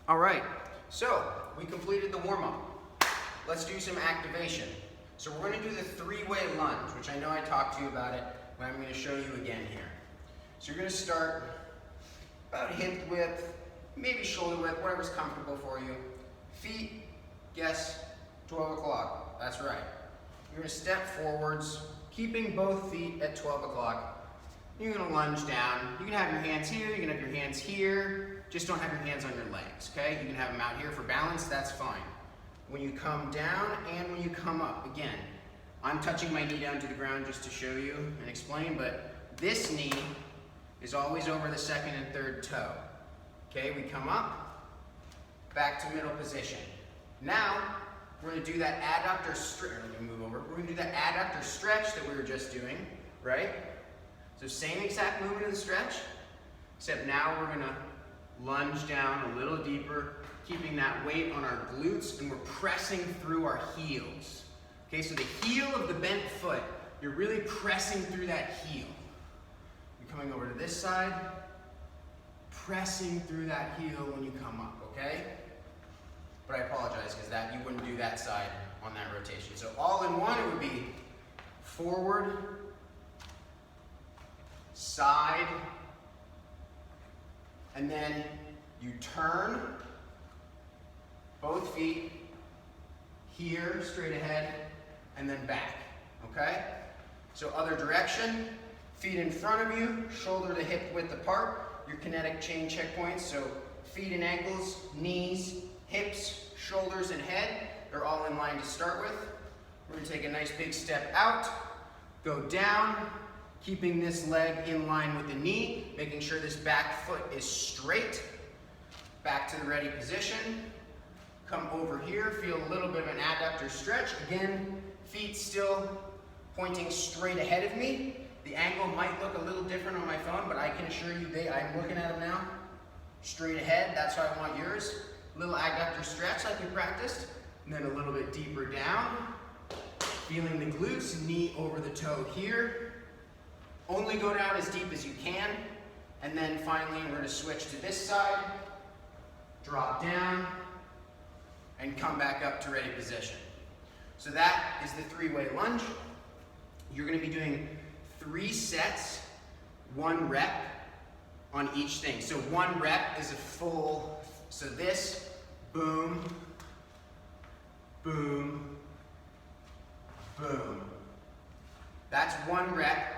All right, so we completed the warm-up. Let's do some activation. So we're going to do the three-way lunge, which I know I talked to you about it, but I'm going to show you again here. So you're going to start about hip width, maybe shoulder width, whatever's comfortable for you. Feet, guess 12 o'clock. That's right. You're going to step forwards, keeping both feet at 12 o'clock. You're going to lunge down. You can have your hands here, you can have your hands here. Just don't have your hands on your legs, okay? You can have them out here for balance, that's fine. When you come down and when you come up, again, I'm touching my knee down to the ground just to show you and explain, but this knee is always over the second and third toe. Okay, we come up, back to middle position. Now, we're going to do that adductor stretch. Let me move over. We're going to do that adductor stretch that we were just doing, right? So same exact movement of the stretch, except now we're going to lunge down a little deeper, keeping that weight on our glutes, and we're pressing through our heels. Okay, so the heel of the bent foot, you're really pressing through that heel. You're coming over to this side, pressing through that heel when you come up, okay? But I apologize, because that you wouldn't do that side on that rotation. So all in one, it would be forward, side, and then you turn both feet here, straight ahead, and then back, okay? So other direction, feet in front of you, shoulder to hip width apart, your kinetic chain checkpoints, so feet and ankles, knees, hips, shoulders, and head, they're all in line to start with. We're gonna take a nice big step out, go down, keeping this leg in line with the knee, making sure this back foot is straight. Back to the ready position. Come over here, feel a little bit of an adductor stretch. Again, feet still pointing straight ahead of me. The angle might look a little different on my phone, but I can assure you I'm looking at them now. Straight ahead, that's how I want yours. Little adductor stretch like we practiced. And then a little bit deeper down. Feeling the glutes, knee over the toe here. Only go down as deep as you can. And then finally, we're gonna switch to this side. Drop down, and come back up to ready position. So that is the three-way lunge. You're gonna be doing 3 sets, 1 rep on each thing. So 1 rep is a full, so this, boom, boom, boom. That's 1 rep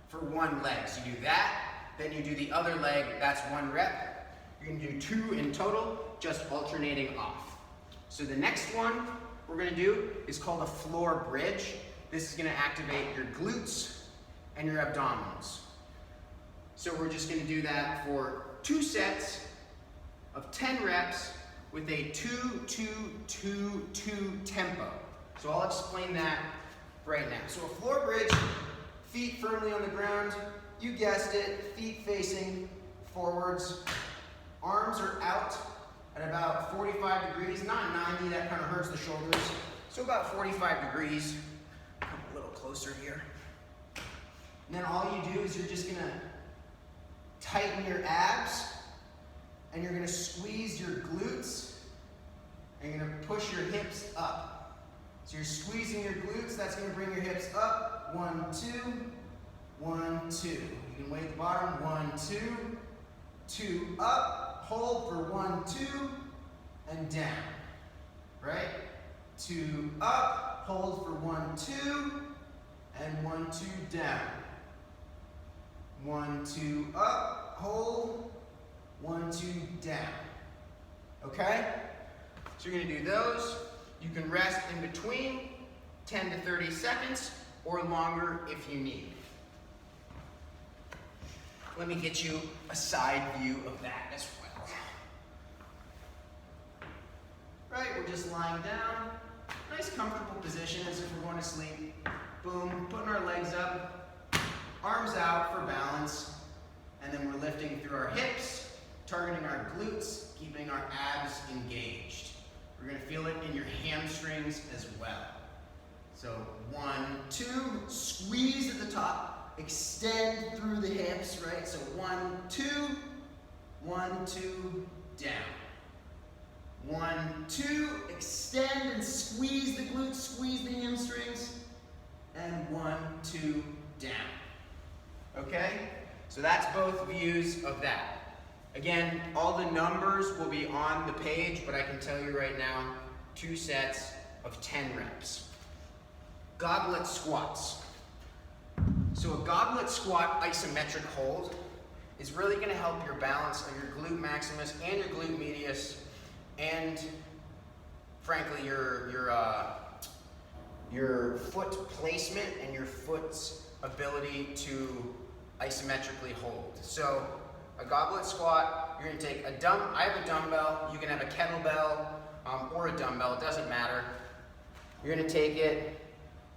for 1 leg. So you do that, then you do the other leg, that's 1 rep. You're gonna do 2 in total, just alternating off. So the next one we're gonna do is called a floor bridge. This is gonna activate your glutes and your abdominals. So we're just gonna do that for 2 sets of 10 reps with a 2-2-2-2 tempo. So I'll explain that right now. So a floor bridge, feet firmly on the ground, you guessed it, feet facing forwards. Arms are out at about 45 degrees, not 90, that kind of hurts the shoulders. So about 45 degrees. Come a little closer here. And then all you do is you're just gonna tighten your abs, and you're gonna squeeze your glutes, and you're gonna push your hips up. So you're squeezing your glutes, that's gonna bring your hips up. 1, 2, 1, 2. You can wait at the bottom, 1, 2, 2, up. Hold for 1, 2, and down, right? 2, up, hold for 1, 2, and 1, 2, down. 1, 2, up, hold, 1, 2, down. Okay? So you're gonna do those. You can rest in between, 10 to 30 seconds, or longer if you need. Let me get you a side view of that as well. Right, we're just lying down. Nice comfortable position as if we're going to sleep. Boom, putting our legs up, arms out for balance, and then we're lifting through our hips, targeting our glutes, keeping our abs engaged. We're gonna feel it in your hamstrings as well. So 1, 2, squeeze at the top, extend through the hips, right? So 1, 2, 1, 2, down. 1, 2, extend and squeeze the glutes, squeeze the hamstrings, and 1, 2, down. Okay? So that's both views of that. Again, all the numbers will be on the page, but I can tell you right now, 2 sets of 10 reps. Goblet squats. So a goblet squat isometric hold is really going to help your balance of your glute maximus and your glute medius, and frankly your foot placement and your foot's ability to isometrically hold. So a goblet squat, you're going to take I have a dumbbell, you can have a kettlebell or a dumbbell, it doesn't matter. You're going to take it,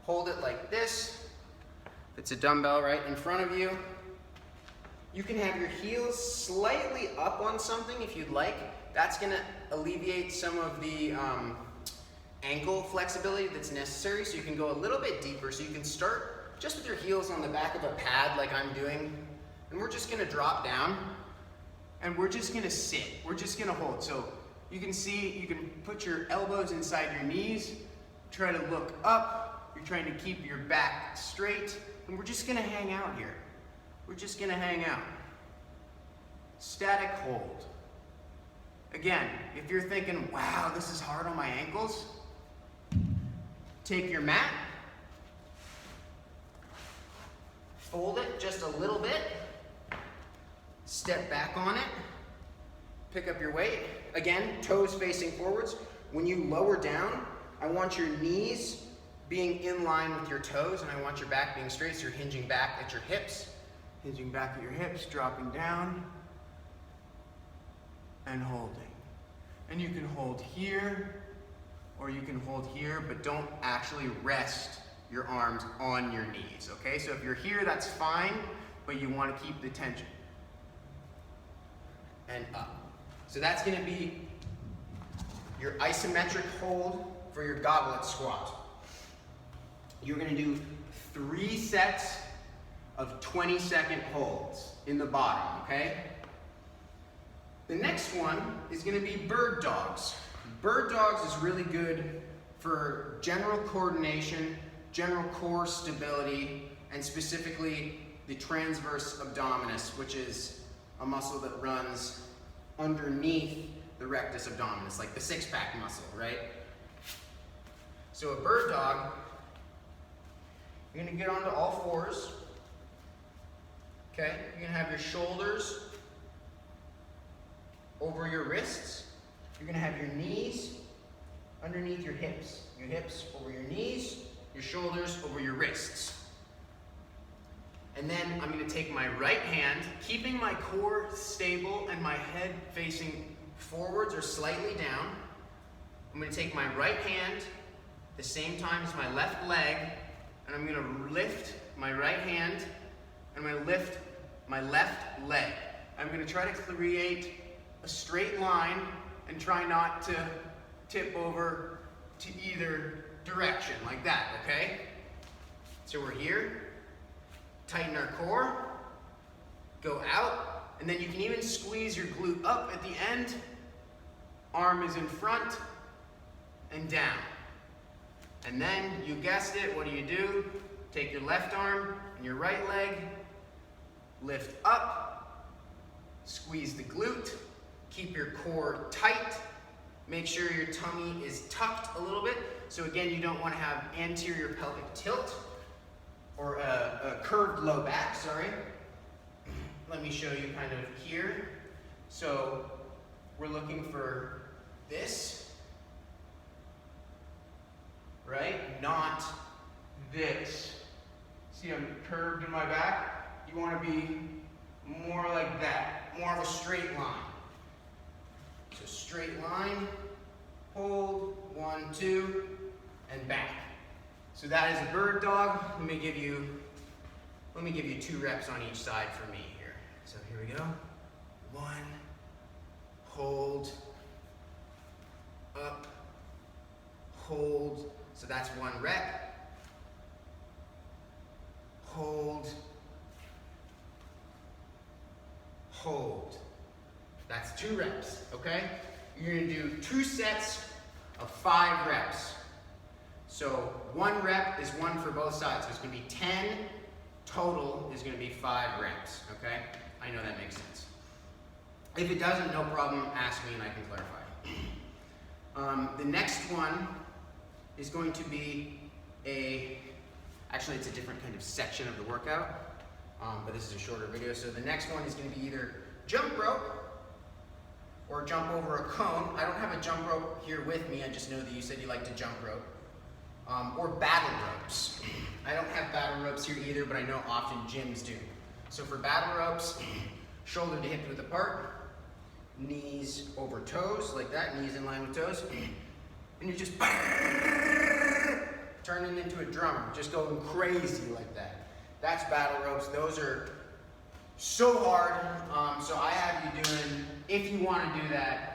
hold it like this. It's a dumbbell right in front of you. You can have your heels slightly up on something if you'd like. That's going to alleviate some of the ankle flexibility that's necessary, so you can go a little bit deeper. So you can start just with your heels on the back of a pad like I'm doing, and we're just going to drop down, and we're just going to sit. We're just going to hold. So you can see, you can put your elbows inside your knees, try to look up. You're trying to keep your back straight, and we're just going to hang out here. We're just going to hang out. Static hold. Again, if you're thinking, wow, this is hard on my ankles, take your mat, fold it just a little bit, step back on it, pick up your weight. Again, toes facing forwards. When you lower down, I want your knees being in line with your toes, and I want your back being straight, so you're hinging back at your hips. Hinging back at your hips, dropping down, and holding. And you can hold here, or you can hold here, but don't actually rest your arms on your knees, okay? So if you're here, that's fine, but you want to keep the tension. And up. So that's going to be your isometric hold for your goblet squat. You're going to do 3 sets of 20-second holds in the bottom, okay? The next one is going to be bird dogs. Bird dogs is really good for general coordination, general core stability, and specifically the transverse abdominis, which is a muscle that runs underneath the rectus abdominis, like the six-pack muscle, right? So a bird dog, you're going to get onto all fours. Okay, you're going to have your shoulders over your wrists. You're going to have your knees underneath your hips over your knees, your shoulders over your wrists. And then I'm going to take my right hand, keeping my core stable and my head facing forwards or slightly down. I'm going to take my right hand the same time as my left leg, and I'm going to lift my right hand, and I'm going to lift my left leg. I'm going to try to create a straight line and try not to tip over to either direction, like that, okay? So we're here, tighten our core, go out, and then you can even squeeze your glute up at the end. Arm is in front and down. And then, you guessed it, what do? Take your left arm and your right leg, lift up, squeeze the glute, keep your core tight, make sure your tummy is tucked a little bit. So again, you don't want to have anterior pelvic tilt or a curved low back, sorry. Let me show you kind of here. So we're looking for this, right? Not this. See, I'm curved in my back. You want to be more like that, more of a straight line. So straight line, hold, 1, 2, and back. So that is a bird dog. Let me give you 2 reps on each side for me here. So here we go. 1, hold, up, hold. So that's 1 rep. Hold, hold. That's 2 reps, okay? you're gonna do 2 sets of 5 reps. So 1 rep is 1 for both sides. So it's gonna be 10 total is gonna be 5 reps, okay? I know that makes sense. If it doesn't, no problem, ask me and I can clarify. The next one is going to be actually it's a different kind of section of the workout, but this is a shorter video. So the next one is going to be either jump rope or jump over a cone. I don't have a jump rope here with me, I just know that you said you like to jump rope. Or battle ropes. I don't have battle ropes here either, but I know often gyms do. So for battle ropes, shoulder to hip width apart, knees over toes, like that, knees in line with toes. And you're just turning into a drummer, just going crazy like that. That's battle ropes. Those are so hard. So I have you doing, if you want to do that,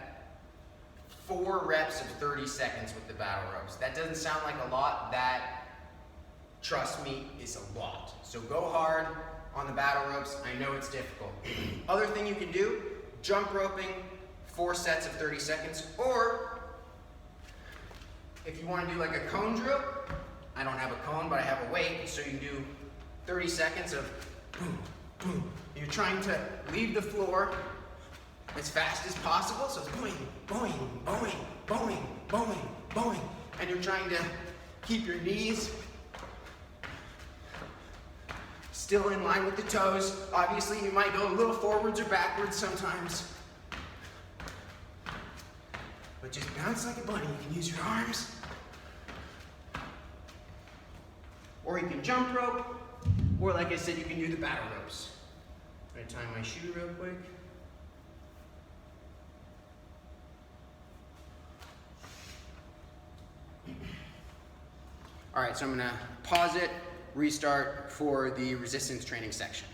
4 reps of 30 seconds with the battle ropes. That doesn't sound like a lot. That, trust me, is a lot. So go hard on the battle ropes. I know it's difficult. Other thing you can do, jump roping, 4 sets of 30 seconds, or if you want to do like a cone drill, I don't have a cone, but I have a weight, so you can do 30 seconds of boom, boom. You're trying to leave the floor as fast as possible, so it's boing, boing, boing, boing, boing, boing, and you're trying to keep your knees still in line with the toes. Obviously, you might go a little forwards or backwards sometimes, but just bounce like a bunny. You can use your arms, or you can jump rope, or like I said, you can do the battle ropes. I'm gonna tie my shoe real quick. All right, so I'm gonna pause it, restart for the resistance training section.